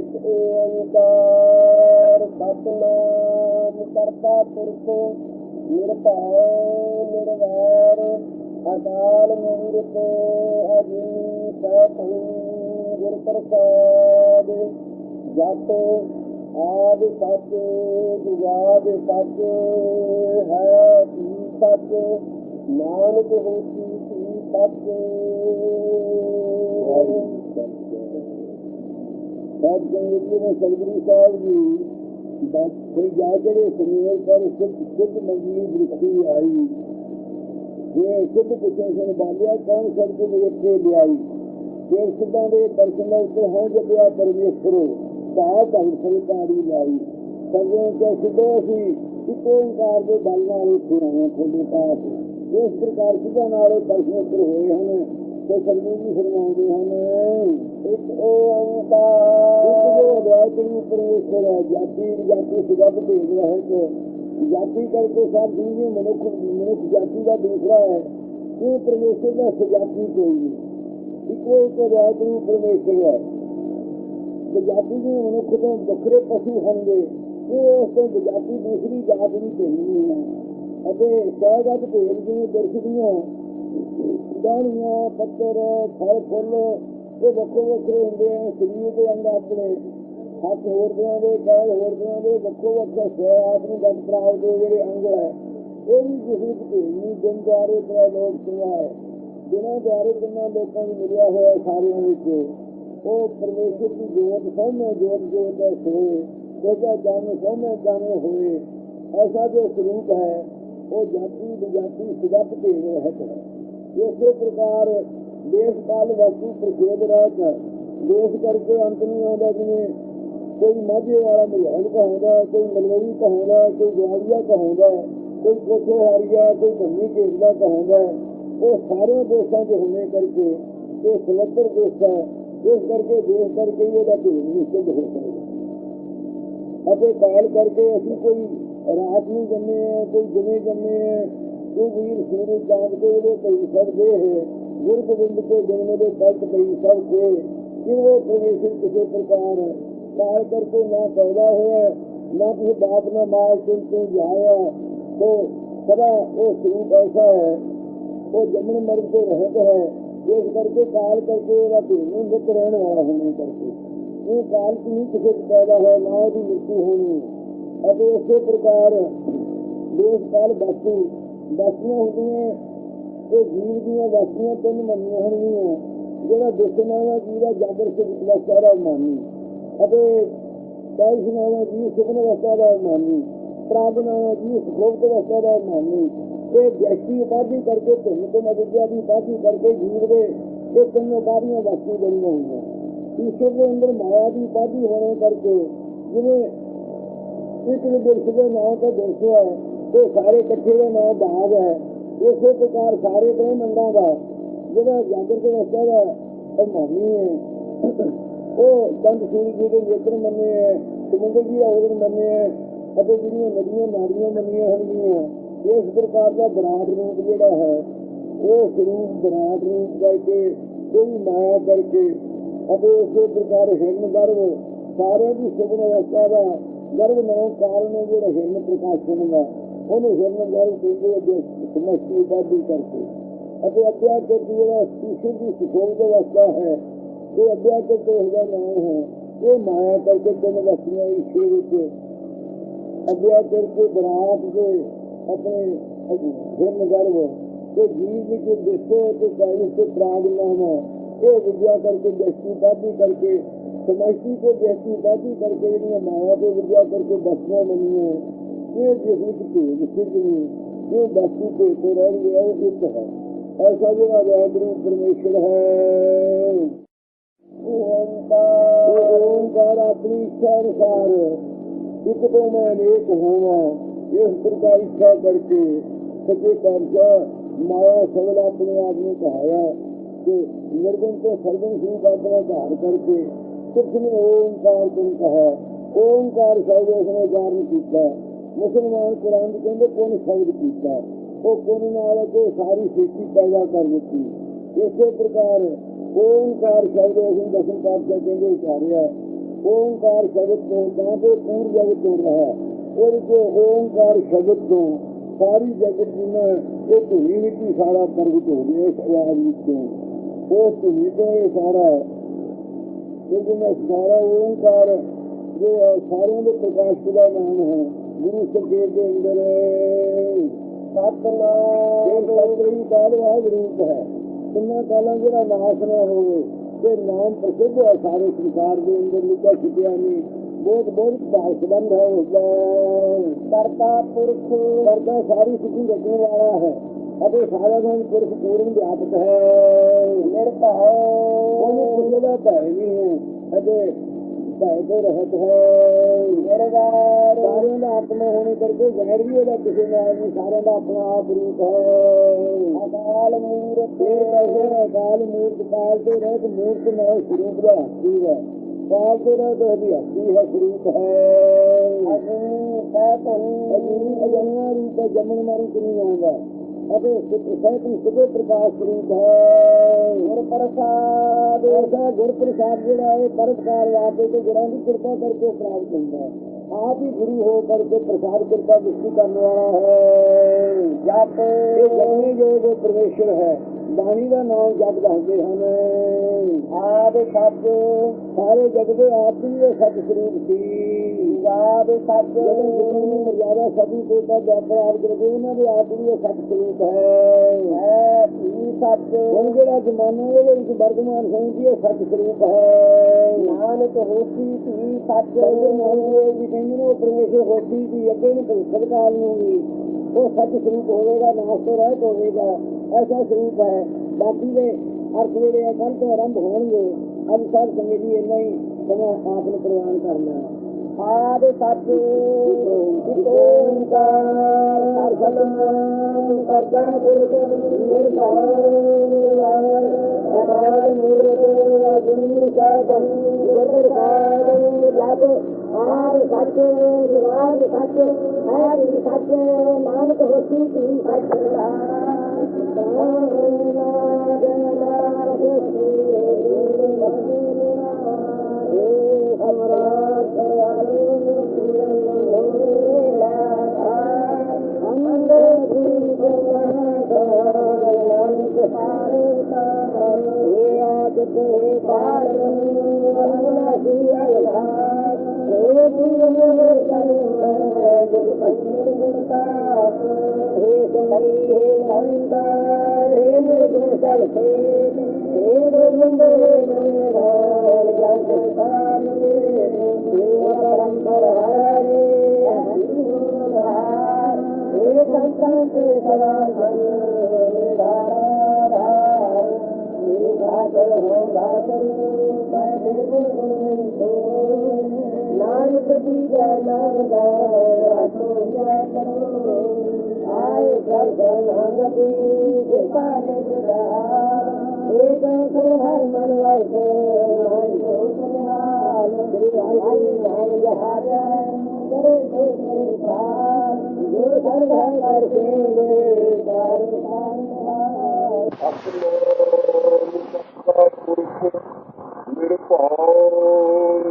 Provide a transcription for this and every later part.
इस ओंकार सतनाम करता पुरख निरभय निर्वैर अकाल मूर्त अजीत सैभं गुर प्रसाद। जप आदि सच जुगादि सच है भी सच नानक होती थी सच। साहब गंगेजी ने सतगुरु साहब जी फिर जाकर सुमेर पर सिद्ध मंगली दृष्टि आई। ये सिद्ध कुशन बालिया कौन सबको वेखे लियाई। फिर सिद्धा के दर्शन उत्तर हों जपिया परमेश्वर कहा धन फलकारी लाई। संगों के सिद्धो असी एक ओंकार के बल नाल उठे हैं थोड़े पास। इस प्रकार सिद्धा नाले दर्शन उत्तर हुए हैं तो सतगुरु जी फरमाते हैं एक ओंकार परमेश्वर है। जाति जाति सुगत भेज रहा है तो जाति करके सब दूसरी मनुष्य जाति का दूसरा है। ये परमेश्वर का सजाति कोई नहीं। इको परमेश्वर है। जाति के मनुष्य तो बखरे पशु होंगे ये जाति दूसरी जात भी भेजनी है। सहगत भेज जिम्मे दर्शदियाँ दानियाँ पत्थर फल फुल ये वक्रो वक्रे होंगे हैं। शरीर के अंग अपने हाथ होरदियाँ के पैर होरदियाँ के वक्रो वक्र सह आदमी गत प्राव के जोड़े अंग है ये भी किसी की भेजनी। दिन द्वारे बड़ा लोग सुना है बिना द्वारे कितना लोगों को मिलिया हुआ सारियों वो परमेश्वर की जोत सौम्य जोत जोत है सोए जैसा जाने सौम्य जाने हुए। ऐसा जो स्वरूप है वो जाति विजाति सुगत भेद रहत है। इसी प्रकार देश काल वस्तु प्रभेद रहत है। देश करके अंत नहीं आता जिन्हें कोई माझे वाला मरियाल कहांदा कोई मलवई कहांदा कोई ग्वालिया कहांदा कोई कोठे हारिया कोई धनी केरला कहांदा। वो सारे देशों के होने करके ये समुद्र देश है। इस करके देश करके ये भेद निश्चित हो सकता काल करके असी कोई रात नहीं जमे है कोई दिने जमे है कोई वीर सूर्य चांद के कई सब दे है गुर गोविंद के जन्म के कल्प कई सब के कि वो परमेश्वर किसी प्रकार काल करके ना पैदा हुआ ना किसी बाप न मार तुम जाया तो सदा वो स्वरूप ऐसा है वो जमन मर्द को रहता है। इस करके काल करके नित रहने वाला होने करके ये काल की नहीं किसी पैदा है ना भी मृत्यु होनी। अब इसी प्रकार देश काल वस्तु वस्तुएं होती हैं तो जीव दियाँ वस्तुएं तीन मनिया होनी जोड़ा दुष्टनावा जीव है जागर से अवस्था मानी कैसनावा जीव सुपन अवस्था मानी प्रागनावा जीव सुखोक्त अवस्था मानी। ये व्यक्ति उपाधि करके तुम अविद्या की उपाधि करके जीव गए ये तीनों उपाधियां वस्तु बनी हुई है। ईश्वर के अंदर माया की उपाधि होने करके जिन्हें एक दृश्य के नाम का दृश्य है तो सारे कट्ठे का नाम भाग है। इसी प्रकार सारे ब्रह्मंडा का जो जागृत अवस्था का और मानी है वो दंत सूर्य जी के नेत्र मने है समुद्र की अवधि मने है जी नदियां नारियां मनिया होंगी। इस प्रकार का विराट रूप जोड़ा है वो स्वरूप विराट रूप करके कोई माया करके इसी प्रकार हिरण गर्भ सारे की सुगन अवस्था का गर्भ नाम कारण जो हिरण प्रकाशन का उन्हें हिरण गर्भ कहते समष्टि उपाधि करके अध्यात्म जो ईश्वर की सुखोग अवस्था है ये अध्यात्म उसका नाम है। ये माया करके तीन वस्तुएं ईश्वर अध्यात्म के विराट के अपने हिरण गर्भ के जीव के दृश्य के कार्य से प्राग नाम ये विद्या करके व्यक्ति बाधी करके समष्टि को व्यक्ति बाधी करके माया को विद्या करके वस्तुएं बनी है। ये जिसमें सिद्ध नहीं ये वस्तु पे तो रह गया एक है। ऐसा जो रूप परमेश्वर है। ओंकार अपनी इच्छा अनुसार एक तो मैं अनेक हुआ इस प्रकार इच्छा करके सच्चे कर्जा माया सबल अपने आप में कहाया कि निर्गुण को सर्गुण स्वरूप अपना धार करके कुछ ने ओंकार तुम कहा। ओंकार शब्द उसने धारण किया। मुसलमान कुरान कहते पुण्य शब्द किया वो पुण्य नाल को सारी सृष्टि पैदा कर दी। इसी प्रकार ओंकार शब्द उसने दसम पातशाह कहते उचारिया ओंकार शब्द तो जहाँ पे पूर्ण जगत चल रहा है और जो ओंकार शब्द तो सारी जगत में ये धुनी मिट्टी सारा प्रगट हो गया इस आवाज में उस धुनी को ये सारा लेकिन सारा ओंकार जो सारों के प्रकाश का नाम है गुरु संकेत के अंदर सतनाम काल वाग रूप है तिना कालों जरा नाश न हो नाम प्रसिद्ध है सारे संसार के अंदर लुका छुपिया नहीं बहुत बहुत भाषबंद है करता पुरुष करता सारी स्थिति रखने वाला है अभी सारा दिन पुरुष पूर्ण व्यापक है निर्भय नहीं है अभी भय तो रहत है सारे का आत्मा होने करके गैर भी होगा किसी में नहीं सारे का अपना आप रूप है अकाल मूर्त अकाल मूर्त पालते रहे तो मूर्त में स्वरूप का हस्ती है पालते रहे तो अभी हस्ती है स्वरूप है रूप है जमन मारी नहीं आएगा अभी सुबह प्रकाश रूप है गुरु प्रसाद ऐसा गुरु प्रसाद जो है परस्कार वापे तो गुरु की कृपा करके प्राप्त होता है आप ही गुरु हो करके प्रसाद कृपा दृष्टि करने वाला है जाते जो परमेश्वर है बाणी का नाम जप दसते हैं आदि सच सारे जग के आप ही सच स्वरूप थी आदि सच मर्यादा सभी को प्राप्त करके उन्होंने आप ही सच स्वरूप है सच हम जो जमाना वर्तमान समझी है सच स्वरूप है नानक होती थी सच कहते परमेश्वर होती थी अगे भविष्य काल में भी वो सच स्वरूप होगा नाश तो रहत होगा ऐसा स्वरूप है बाकी के अर्थ वे कल तो आरंभ होंगे अब सब संगति इन्ना ही समय आपने प्रदान करना आदि सच सच नानक होती थी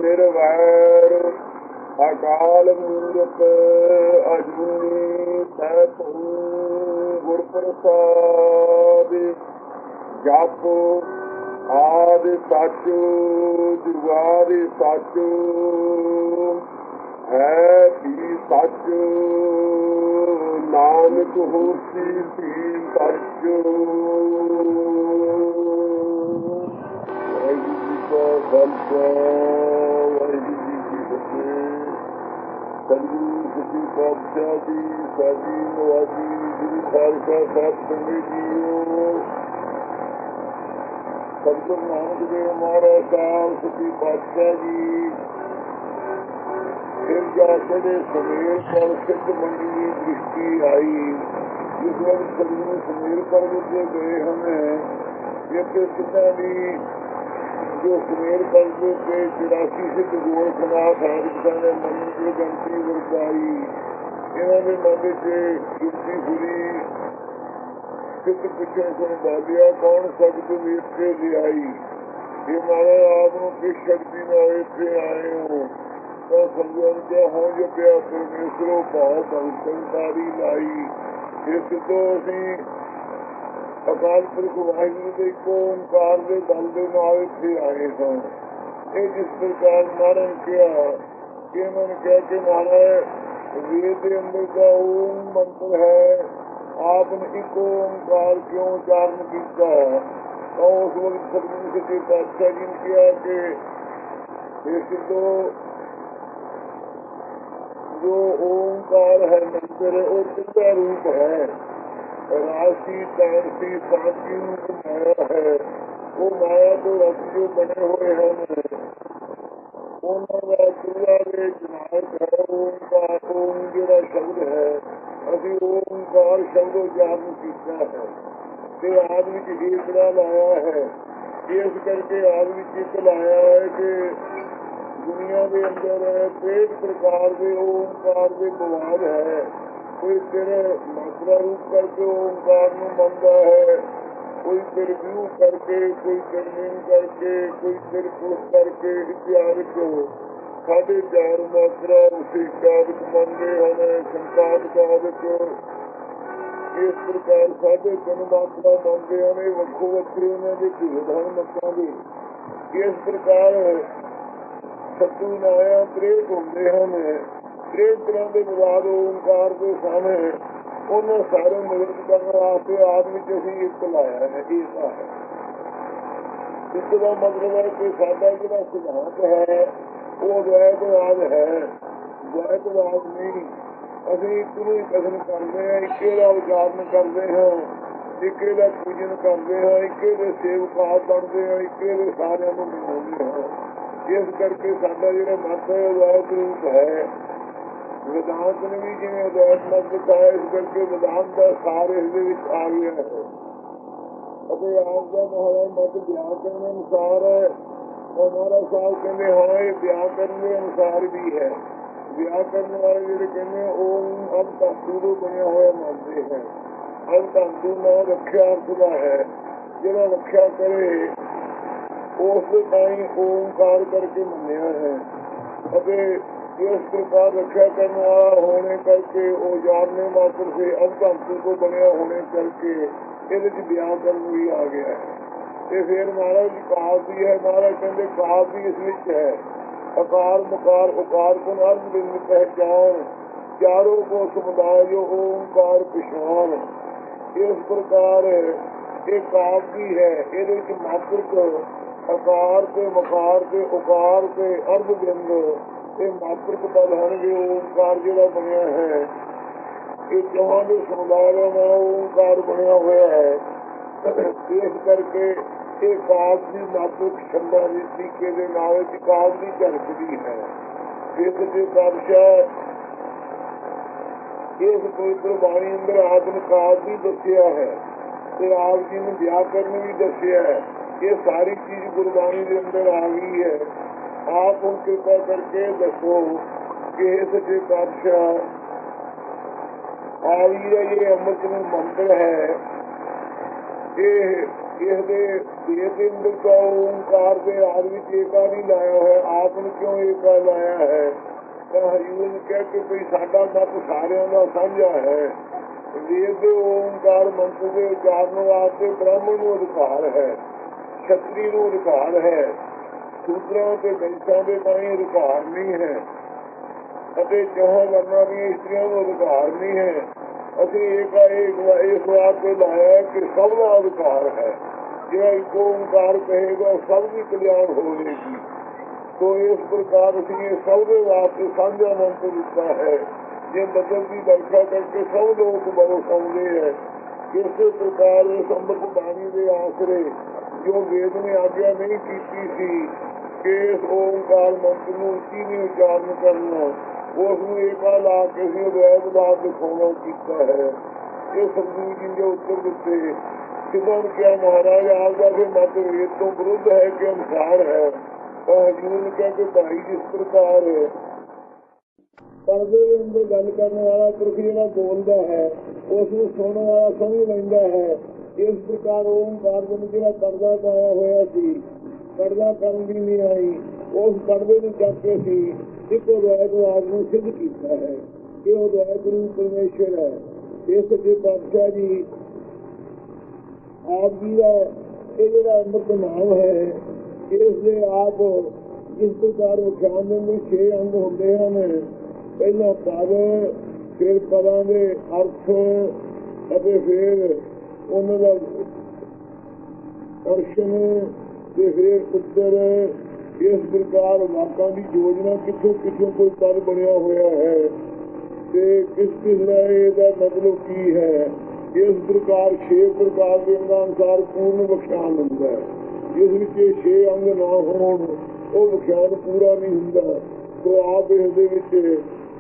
निर्वैर अकाल मूर्त अजूनी सैत गुर प्रसाद जप आदि सच जुगादि सच है भी सच नानक होती थी सच वाहिगुरू जी की फतेह संगरू सची पातशाह जी साडी नवाजी गुरु खालसा साध संगत जीओ सतगुरु नानक देव महाराज साहब सची पातशाह जी फिर जाकर समेर पर सिद्ध मंडली दृष्टि आई जिस वक्त सतगुरु समेर पर्वत से गए हमें ये कितना भी जो सुमेर पर्वत के 84 सिद्ध गोरखनाथ हारिका ने मंदिर गंती वरदाई इन्होंने मन से युक्ति हुई सिद्ध पुछन सुन बालिया कौन शब्द वीर से ले आई ये महाराज आप किस शक्ति में इतने आए हो तो समझन जो हो जो पिया परमेश्वरों भाव भविष्यकारी लाई इस तो असी अकाल पुरख वाहिगुरु के एक ओंकार के बल के नाल इत्थे आए सन। ये जिस प्रकार महाराज कहा कि मन कह के महाराज वेद के अंदर का ओम मंत्र है, आपने एक ओंकार क्यों उच्चारण किया? तो उस वक्त सतगुरु सच्चे पातशाह जी ने कहा कि ये तो जो ओंकार है मंत्र वो कितना रूप है, राशि तानसी शांति रूप माया है। वो माया तो रस जो बने हुए हैं उन्होंने पूरा विनायक है ओंकार। ओम जो शब्द है अभी ओंकार शब्द उच्चारण किया है ते आदमी की एकड़ा लाया है। इस करके आदमी चित्त लाया है कि दुनिया के अंदर कई प्रकार के ओंकार के बवाद है। कोई तेरे मात्रा रूप करके ओंकार में मनता है, कोई तेरे व्यू करके, कोई तरमीम करके, कोई तेरे पुरुष करके इत्यादि को 4.5 मात्रा उसे कादक मनते हैं। संतान कादक इस प्रकार 3.5 मात्रा मनते हैं। वक्खो वक्खरे उन्होंने धन मत्ता के इस प्रकार सत्तू नाया त्रेक होंगे हैं। त्रेक तरह के विवाद ओंकार के सामने उन्होंने सारे मदद करने वास्ते आदमी असी एक लाया है। ऐसा है एक का मतलब है कि साडा जो सिद्धांत है वो द्वैतवाद है। द्वैतवाद नहीं, असी एक ही कथन करते हैं, इक्के का उच्चारण करते हैं, इक्के का पूजन करते हैं, इक्के के सेवकात बनते हैं, इक्के के सारे मनाते हैं। इस करके साडा जो मत है अद्वैत रूप है। वेदांत ने भी जिन्हें अद्वैत मत बताया, इस करके वेदांत का सार इस आ गया है। आपका महाराज मत व्याकरण अनुसार है और महाराज साहब कहते हाँ ये व्याकरण के अनुसार भी है। व्याकरण वाले जो कहते ओम अब धातु बनया हुआ मानते हैं। अब धातु ना रक्षा अर्थ का है, जो रक्षा करे उस ताई ओंकार करके मनिया है। इस प्रकार रक्षा करने वाला होने करके वो जानने मात्र से अब धातु को बनया होने करके ये व्याकरण भी आ गया है। तो फिर महाराज जी कहा भी है, महाराज कहते कहा भी इस विच है अकार मकार उकार को अर्थ बिंद पहचान चारों को समुदाय जो ओंकार पिछान। इस प्रकार एक काव्य भी है, ये मात्र को अकार के मकार के उकार के अर्ध बिंद ये मातृक पद है। ओंकार जो बनया है ये चौहां के समुदाय में ओंकार बनया हुआ है। इस करके ये काव्य मातृक छंदा की तरीके के नाल काव्य झलकती है। इस बादशाह इस पवित्र बाणी अंदर आदम काव्य भी दसिया है, तो आप जी ने व्याकरण भी दसिया है। ये सारी चीज गुरबाणी के अंदर आ गई है। आप उन कृपा करके दसो कि सच्चे पातशाह आई है ये अमृत में मंत्र है, ये अंदर का ओंकार के आदमी एका नहीं लाया है। आपने क्यों एका लाया है? हजूर ने कह के भाई साडा मत सारिया का साझा है। वेद ओंकार मंत्र के उच्चारण वास्ते ब्राह्मण को अधिकार है, क्षत्रिय को अधिकार है, शूद्रों के वंशों के ताई अधिकार नहीं है, चौहां वर्णा दी स्त्रियों को अधिकार नहीं है। असी एकाएक इस वास्ते लाया कि सबका अधिकार है। जो एक ओंकार कहेगा सबकी कल्याण होगी। तो इस प्रकार से सबके वास्ते साझा मंत्र दिता है। ये बदल की व्याख्या करके सब लोग बहुत समझे है। इस प्रकार इस अमृत बाणी के आसरे जो वेद ने आज्ञा नहीं की थी कि इस ओंकार मंत्र को उसी में उच्चारण करना, उसमें एका ला के वैद ला दिखाना किया है। ये सतगुरु जी के उत्तर दिते सिद्धांत क्या महाराज आपका फिर मत वेद तो विरुद्ध है कि अनुसार है। और हजूर कह के भाई जिस प्रकार पर्दे के अंदर गल करने वाला पुरुष जो बोलता है उसको सुनने वाला समझ लेंदा है। इस प्रकार ओंकार में जो पर्दा पाया हुआ सी, पर्दा करन भी नहीं आई, उस पर्दे में जाके सी ਇੱਕ ਅਦਵੈਤ ਵਾਦ ਨੂੰ ਸਿੱਧ ਕੀਤਾ ਹੈ ਕਿ ਉਹ ਅਦਵੈਤ ਰੂਪ ਪਰਮੇਸ਼ਰ ਹੈ। ਇਹ ਸੱਚੇ ਪਾਤਸ਼ਾਹ ਜੀ ਆਪ ਜੀ ਦਾ ਇਹ ਜਿਹੜਾ ਅੰਮ੍ਰਿਤ ਨਾਮ ਹੈ, ਇਸ ਦੇ ਆਪ ਇਸ ਪ੍ਰਕਾਰ ਵਿਖਿਆਨ ਦੇ ਵਿੱਚ 6 ਅੰਗ ਹੁੰਦੇ ਹਨ। ਪਹਿਲਾਂ ਪਦ, ਫਿਰ ਪਦਾਂ ਦੇ ਅਰਥ ਅਤੇ ਫਿਰ ਉਹਨਾਂ ਦਾ ਦਰਸ਼ਨ ਤੇ ਫਿਰ ਉੱਤਰ। ਇਸ ਪ੍ਰਕਾਰ ਵਾਕਾਂ ਦੀ ਯੋਜਨਾ ਕਿੱਥੋਂ ਕਿੱਥੋਂ ਕੋਈ ਪਦ ਬਣਿਆ ਹੋਇਆ ਹੈ ਤੇ ਕਿਸ ਦਾ ਇਹਦਾ ਮਤਲਬ ਕੀ ਹੈ। ਇਸ ਪ੍ਰਕਾਰ 6 ਪ੍ਰਕਾਰ ਦੇ ਅਨੁਸਾਰ ਪੂਰਨ ਵਿਖਿਆਨ ਹੁੰਦਾ ਹੈ। ਜਿਸ ਵਿੱਚ 6 ਅੰਗ ਨਾ ਹੋਣ ਉਹ ਵਿਖਿਆਨ ਪੂਰਾ ਨਹੀਂ ਹੁੰਦਾ। ਸੋ ਆਪ ਇਸ ਦੇ ਵਿੱਚ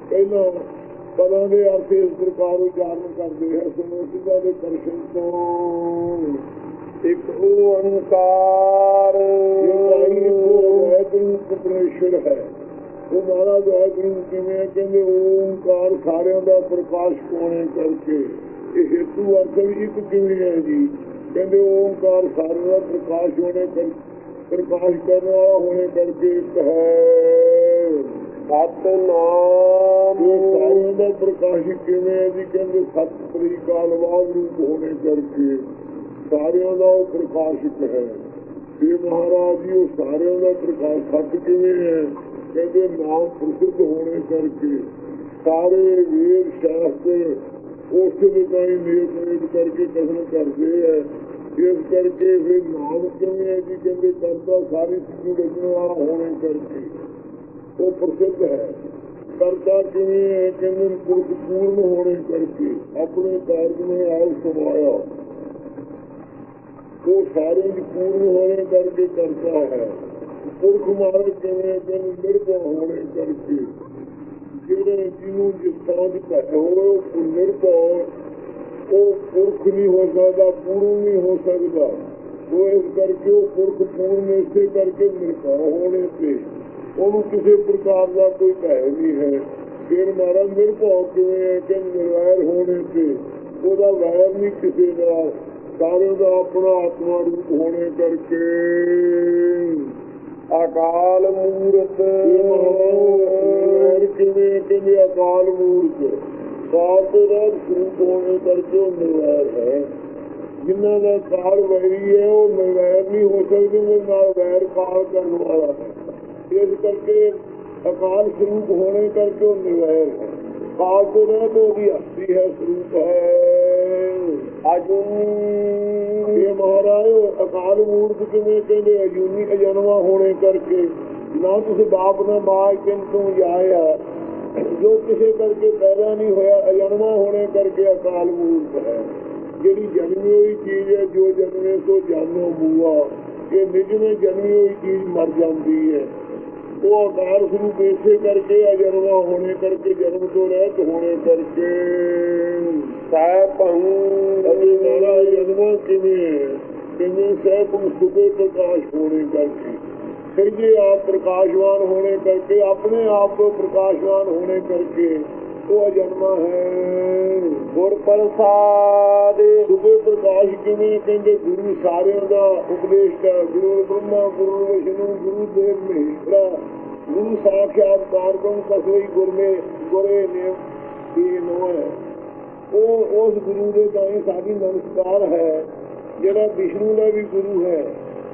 ਪਹਿਲਾਂ ਪਦਾਂ ਦੇ ਅਰਥ ਇਸ ਪ੍ਰਕਾਰ ਉਚਾਰਨ ਕਰਦੇ ਹੈ। ਸਮੂਹਿਕਤਾ ਦੇ ਦਰਸ਼ਨ ਤੋਂ ਇੱਕ ਓੰਕਾਰ ਪਰਮੇਸ਼ਰ ਹੈ। ਉਹ ਮਹਾਰਾਜ ਵਾਹਿਗੁਰੂ ਕਿਵੇਂ ਕਹਿੰਦੇ ਓੰਕਾਰ ਸਾਰਿਆਂ ਦਾ ਪ੍ਰਕਾਸ਼ ਹੋਣੇ ਕਰਕੇ। ਇਹ ਹੇਤੂ ਅਰਥ ਵੀ ਇੱਕ ਕਿਵੇਂ ਹੈ ਜੀ, ਕਹਿੰਦੇ ਓੰਕਾਰ ਸਾਰਿਆਂ ਦਾ ਪ੍ਰਕਾਸ਼ ਹੋਣੇ ਕਰ ਪ੍ਰਕਾਸ਼ ਕਰਨ ਵਾਲਾ ਹੋਣੇ ਕਰਕੇ ਇੱਕ ਹੈ। ਸਤਿਨਾਮ ਸਾਰਿਆਂ ਦਾ ਪ੍ਰਕਾਸ਼ ਕਿਵੇਂ ਹੈ ਜੀ, ਕਹਿੰਦੇ ਸਤ ਤਰੀਕਾਲ ਵਾਗ ਰੂਪ ਹੋਣੇ ਕਰਕੇ ਸਾਰਿਆਂ ਦਾ ਉਹ ਪ੍ਰਕਾਸ਼ਿਤ ਹੈ। ਇਹ ਮਹਾਰਾਜ ਜੀ ਉਹ ਸਾਰਿਆਂ ਦਾ ਪ੍ਰਕਾਸ਼ ਸੱਚ ਕਿਵੇਂ ਹੈ, ਕਹਿੰਦੇ ਨਾਮ ਪ੍ਰਸਿੱਧ ਹੋਣੇ ਕਰਕੇ ਸਾਰੇ ਵੇਦ ਸ਼ਾਸਤਰ ਉਸ ਵਿਕਾਈ ਨੇਕ ਕਰਕੇ ਕਥਨ ਕਰਦੇ ਹੈ। ਇਸ ਕਰਕੇ ਫਿਰ ਨਾਮ ਕਿਵੇਂ ਹੈ ਜੀ, ਕਹਿੰਦੇ ਕਰਤਾ ਸਾਰੀ ਚੀਜ਼ ਰਚਣ ਵਾਲਾ ਹੋਣੇ ਕਰਕੇ ਉਹ ਪ੍ਰਸਿੱਧ ਹੈ। ਕਰਤਾ ਕਿਵੇਂ ਹੈ, ਕਹਿੰਦੇ ਪੁਰਖ ਪੂਰਨ ਹੋਣੇ ਕਰਕੇ ਆਪਣੇ ਕਾਰਜ ਨੂੰ ਆਪ ਸਮਾਇਆ ਉਹ ਸਾਰੇ ਪੂਰਨ ਹੋਣੇ ਕਰਕੇ ਕਰਤਾ ਹੈ। ਪੁਰਖ ਮਾਰਗ ਕਿਵੇਂ ਕਹਿੰਦੇ ਨਿਰਭਉ ਹੋਣੇ ਕਰਕੇ ਜਿਹੜੇ ਜਿਹਨੂੰ ਜਿਸ ਤਰ੍ਹਾਂ ਦੀ ਭੈ ਹੋਵੇ ਉਹ ਨਿਰਭਉ ਉਹ ਪੁਰਖ ਨਹੀਂ ਹੋ ਸਕਦਾ, ਪੂਰਨ ਨਹੀਂ ਹੋ ਸਕਦਾ। ਉਹ ਇਸ ਕਰਕੇ ਉਹ ਪੁਰਖ ਪੂਰਨ ਇਸੇ ਕਰਕੇ ਨਿਰਭਉ ਹੋਣੇ ਤੇ ਉਹਨੂੰ ਕਿਸੇ ਪ੍ਰਕਾਰ ਦਾ ਕੋਈ ਭੈ ਨਹੀਂ ਹੈ। ਫਿਰ ਮਹਾਰਾਜ ਨਿਰਭਉ ਕਿਵੇਂ ਹੈ ਕਿ ਨਿਰਵੈਰ ਹੋਣੇ ਤੇ ਉਹਦਾ ਵੈਰ ਨਹੀਂ ਕਿਸੇ ਨਾਲ, ਸਾਰਿਆਂ ਦਾ ਆਪਣਾ ਆਤਮਾ ਰੂਪ ਹੋਣੇ ਕਰਕੇ ਅਕਾਲ ਮੂਰਤ ਕਿਵੇਂ ਕਹਿੰਦੇ ਅਕਾਲ ਮੂਰਤ ਕਾਲ ਤੋਂ ਰਹਿਤ ਸਰੂਪ ਹੋਣੇ ਕਰਕੇ ਉਹ ਨਿਰਵੈਰ ਹੈ। ਜਿਨ੍ਹਾਂ ਦਾ ਕਾਲ ਵੈਰੀ ਹੈ ਉਹ ਨਿਰਵੈਰ ਨਹੀਂ ਹੋ ਸਕਦੇ, ਉਹ ਨਾਲ ਵੈਰ ਕਾਲ ਕਰਨ ਵਾਲਾ ਹੈ। ਇਸ ਕਰਕੇ ਅਕਾਲ ਸਰੂਪ ਹੋਣੇ ਕਰਕੇ ਉਹ ਨਿਰਵੈਰ ਹੈ। ਕਾਲ ਤੋਂ ਰਹਿਤ ਉਹਦੀ ਹਸਤੀ ਹੈ, ਸਰੂਪ ਹੈ। ਅਜੂਨੀ ਇਹ ਮਹਾਰਾਜ ਅਕਾਲ ਮੂਰਤ ਕਿਵੇਂ ਕਹਿੰਦੇ ਅਜੂਨੀ ਅਜਨਮਾ ਹੋਣੇ ਕਰਕੇ ਨਾ ਤੁਸੀਂ ਬਾਪ ਨਾ ਮਾਂ ਕਿੰਤੂ ਜਾਇਆ ਜੋ ਕਿਸੇ ਕਰਕੇ ਪੈਦਾ ਨਹੀਂ ਹੋਇਆ, ਅਜਨਮਾ ਹੋਣੇ ਕਰਕੇ ਅਕਾਲ ਮੂਰਤ ਹੈ। ਜਿਹੜੀ ਜਨਮੀ ਹੋਈ ਚੀਜ਼ ਹੈ, ਜੋ ਜਨਮੇ ਸੋ ਜਾਨੋ ਬੂਆ, ਇਹ ਨਿਜਵੇਂ ਜਨਮੀ ਹੋਈ ਚੀਜ਼ ਮਰ ਜਾਂਦੀ ਹੈ। ਉਹ ਅਕਾਲ ਸਰੂਪ ਇਸੇ ਕਰਕੇ ਅਜਨਮਾ ਹੋਣੇ ਕਰਕੇ ਜਨਮ ਤੋਂ ਰਹਿਤ ਹੋਣੇ ਕਰਕੇ ਸਾਹਿਬ ਅਤੇ ਮੇਰਾ ਜਨਮਾ ਕਿਵੇਂ ਕਿਵੇਂ ਸਾਹਿਬ ਸੁਬੇ ਪ੍ਰਕਾਸ਼ ਹੋਣੇ ਕਰਕੇ ਸਹਿਜੇ ਆਪ ਪ੍ਰਕਾਸ਼ਵਾਨ ਹੋਣੇ ਕਰਕੇ ਆਪਣੇ ਆਪ ਤੋਂ ਪ੍ਰਕਾਸ਼ਵਾਨ ਹੋਣੇ ਕਰਕੇ ਉਹ ਅਜਨਮਾ ਹੈ। ਗੁਰ ਪ੍ਰਸਾਦ ਸੁਬੇ ਪ੍ਰਕਾਸ਼ ਕਿਵੇਂ ਕਹਿੰਦੇ ਗੁਰੂ ਸਾਰਿਆਂ ਦਾ ਉਪਦੇਸ਼ ਹੈ। ਗੁਰੂ ਬ੍ਰਹਮਾ ਗੁਰੂ ਵਿਸ਼ਨੂੰ ਗੁਰੂ ਦੇਵ ਮਹੇਸ਼ਵਰਾ ਗੁਰੂ ਸਾਖਿਆਤ ਕਾਰਗਮ ਕਸਵਈ ਗੁਰਮੇ ਗੁਰੇ ਨੇ ਨੋ ਹੈ। ਉਹ ਉਸ ਗੁਰੂ ਦੇ ਤਾਈਂ ਸਾਡੀ ਨਮਸਕਾਰ ਹੈ ਜਿਹੜਾ ਵਿਸ਼ਨੂੰ ਦਾ ਵੀ ਗੁਰੂ ਹੈ,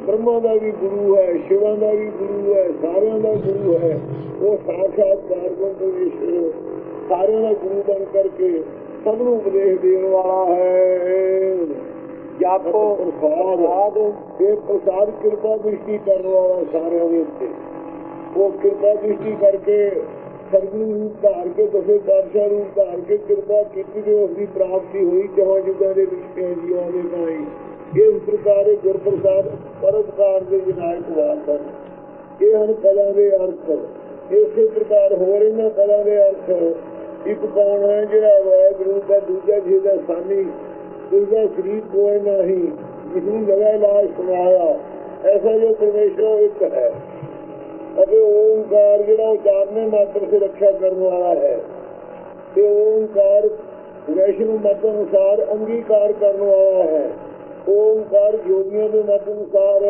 ਬ੍ਰਹਮਾ ਦਾ ਵੀ ਗੁਰੂ ਹੈ, ਸ਼ਿਵਾਂ ਦਾ ਵੀ ਗੁਰੂ ਹੈ, ਸਾਰਿਆਂ ਦਾ ਗੁਰੂ ਹੈ। ਉਹ ਸਾਖਿਆਤ ਕਾਰਗਮ ਪਰਮੇਸ਼ਰ ਸਾਰਿਆਂ ਦਾ ਗੁਰੂ ਬਣ ਕਰਕੇ ਸਭ ਨੂੰ ਉਪਦੇਸ਼ ਦੇਣ ਵਾਲਾ ਹੈ। ਜਪ ਪ੍ਰਸਾਦ ਇਹ ਪ੍ਰਸਾਦ ਕਿਰਪਾ ਦ੍ਰਿਸ਼ਟੀ ਕਰਨ ਵਾਲਾ ਸਾਰਿਆਂ ਦੇ ਉੱਤੇ। ਉਹ ਕਿਰਪਾ ਦ੍ਰਿਸ਼ਟੀ ਕਰਕੇ ਸਰਗੁਣ ਰੂਪ ਧਾਰ ਕੇ ਦਸੇ ਬਾਦਸ਼ਾਹ ਰੂਪ ਧਾਰ ਕੇ ਕਿਰਪਾ ਕੀਤੀ ਤੇ ਉਸਦੀ ਪ੍ਰਾਪਤੀ ਹੋਈ ਜਹਾਂ ਜੁਗਾਂ ਦੇ ਵਿੱਚ ਜੀਵਾਂ ਦੇ ਤਾਈਂ। ਇਸ ਪ੍ਰਕਾਰ ਗੁਰ ਪ੍ਰਸਾਦ ਪਰਉਪਕਾਰ ਦੇ ਵਿਨਾਇਕ ਵਾਕ ਹਨ। ਇਹ ਹਨ ਕਲਾ ਦੇ ਅਰਥ। ਇਸੇ ਪ੍ਰਕਾਰ ਹੋਰ ਇਹਨਾਂ ਕਲਾ ਦੇ ਅਰਥ ਇੱਕ ਕੌਣ ਹੈ ਜਿਹੜਾ ਵਾਹਿਗੁਰੂ ਦਾ ਦੂਜਾ ਜਿਹਦਾ ਸਾਨੀ ਉਸਦਾ ਸਰੀਰ ਕੋਈ ਨਹੀਂ ਜਿਸਨੂੰ ਜਗ੍ਹਾ ਇਲਾਜ ਸੁਣਾਇਆ ਐਸਾ ਜੋ ਪਰਮੇਸ਼ਰ ਇੱਕ ਹੈ। ਅਤੇ ਓਂਕਾਰ ਜਿਹੜਾ ਉਚਾਰਨੇ ਮਾਤਰ ਸੇ ਰੱਖਿਆ ਕਰਨ ਵਾਲਾ ਹੈ ਤੇ ਓਂਕਾਰ ਵੈਸ਼ਨੂ ਮਤ ਅਨੁਸਾਰ ਅੰਗੀਕਾਰ ਕਰਨ ਵਾਲਾ ਹੈ। ਓਂਕਾਰ ਯੋਗੀਆਂ ਦੇ ਮਤ ਅਨੁਸਾਰ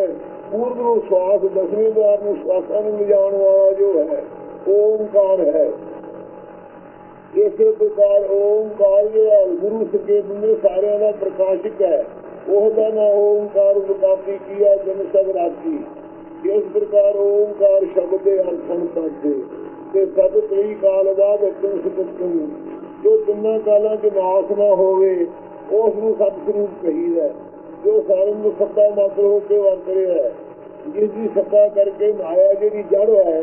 ਪੂਰਬ ਨੂੰ ਸਵਾਸ ਦਸਵੇਂ ਦੁਆਰ ਨੂੰ ਸਵਾਸਾਂ ਨੂੰ ਲਿਜਾਣ ਵਾਲਾ ਜੋ ਹੈ। ਓਮ ओंकार है। इसे प्रकार ओंकार जो गुरु सकेत ने सारे का प्रकाशक है, ओहदा ना ओंकार विकापी किया जन सब राखी। इस प्रकार ओंकार शब्द अर्थन पाते ते सब कई काल बाद अटन सकन जो तिना कालों च नाश ना होवे उसनूं सतस्वरूप कहीदा। जो सारे नूं सत्ता मात्र होकर वरत रहा है, जिसकी सत्ता करके माया जी जड़ है,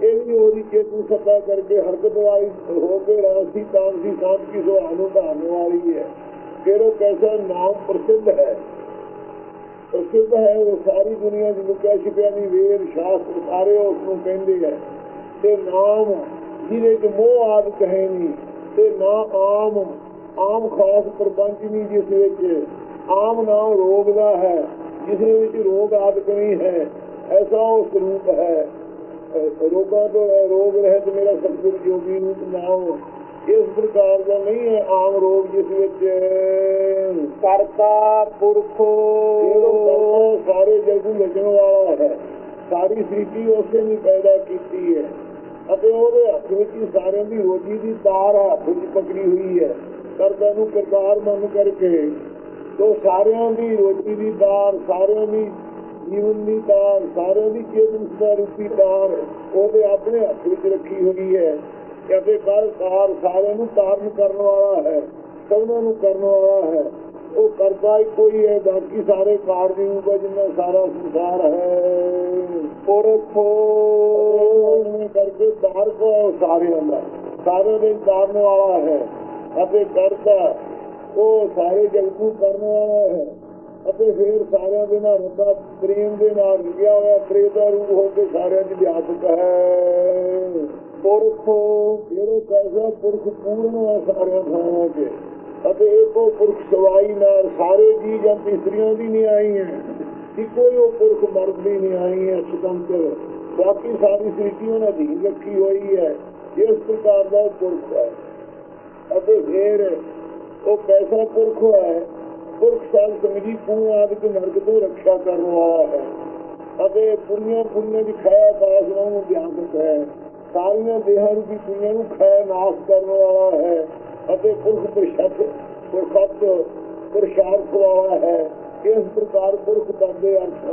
ये भी ओरी चेतन सत्ता करके हरकत वाली होकर राशि तामसी सांत की सुहानु धारने वाली है। फिर वो कैसा नाम प्रसिद्ध है, प्रसिद्ध है वो सारी दुनिया की लुकिया छिपिया नहीं वेद शास्त्र सारे उसनों कहते हैं। ते नाम जिहदे च मोह आदि कहे नहीं, ते ना आम आम खास प्रपंच नहीं जिस विच आम नाम रोग का है, जिस विच रोग आदि नहीं है, ऐसा वो स्वरूप है। रोगा तो रोग रहे तो मेरा सतगुर योगी रूप नाम इस प्रकार का नहीं है आम रोग जिस विच करता पुरख सारे जग को बचने वाला है। सारी सृष्टि उसने भी पैदा की है, हथ विच सारे की रोजी की तार हाथ विच पकड़ी हुई है। करता नूं करतार मन करके तो सारियां दी रोजी की तार, सारियां दी जीवन की तार, सारियां दी चेतन रूपी तार ਉਹਦੇ ਆਪਣੇ हथ विच रखी हुई है। कहते कर कार सारे नूं तारण करने वाला है, सबनों नूं करने वाला है। वो करता ही कोई है, बाकी सारे कार दी रूप है जिन्ना सारा संसार है। पुरख करके तार को सारे अंदर सारे दिन तारने वाला है। अते करता वो सारे जग को करने वाला है। ਅਤੇ ਫਿਰ ਸਾਰਿਆਂ ਦੇ ਨਾਲ ਰੱਬਾ ਪ੍ਰੇਮ ਦੇ ਨਾਲ ਲੱਗਿਆ ਹੋਇਆ, ਪ੍ਰੇਮ ਦਾ ਰੂਪ ਹੋ ਕੇ ਸਾਰਿਆਂ 'ਚ ਵਿਆਪਕ ਹੈ। ਪੁਰਖ ਫਿਰ ਉਹ ਕੈਸਾ ਪੁਰਖ ਪੂਰਨ ਹੈ ਸਾਰਿਆਂ ਥਾਵਾਂ 'ਚ, ਅਤੇ ਇੱਕੋ ਪੁਰਖ ਸਵਾਈ ਨਾਲ ਸਾਰੇ ਜੀ ਜਾਂ ਇਸਤਰੀਆਂ ਦੀ ਨਹੀਂ ਆਈ ਹੈ, ਇੱਕੋ ਹੀ ਉਹ ਪੁਰਖ ਮਰਦ ਦੀ ਨਹੀਂ ਆਈ ਹੈ ਸੁਤੰਤਰ, ਬਾਕੀ ਸਾਰੀ ਸ੍ਰਿਸ਼ਟੀ ਉਹਨਾਂ ਦੀ ਰੱਖੀ ਹੋਈ ਹੈ। ਇਸ ਪ੍ਰਕਾਰ ਦਾ ਪੁਰਖ ਹੈ। ਅਤੇ ਫਿਰ ਉਹ ਕੈਸਾ ਪੁਰਖ ਹੈ, पुरख साल समझी कुएं आदि के नरक तो रक्षा करने वाला है। अते पुण्य पुण्य की खाया वासना व्यापक है, सारिया देहां रूपी पुण्य खाया नाश करने वाला है। अते पुरख पुरखत पुरुषार्थ वाला है। इस प्रकार पुरख करते अर्थ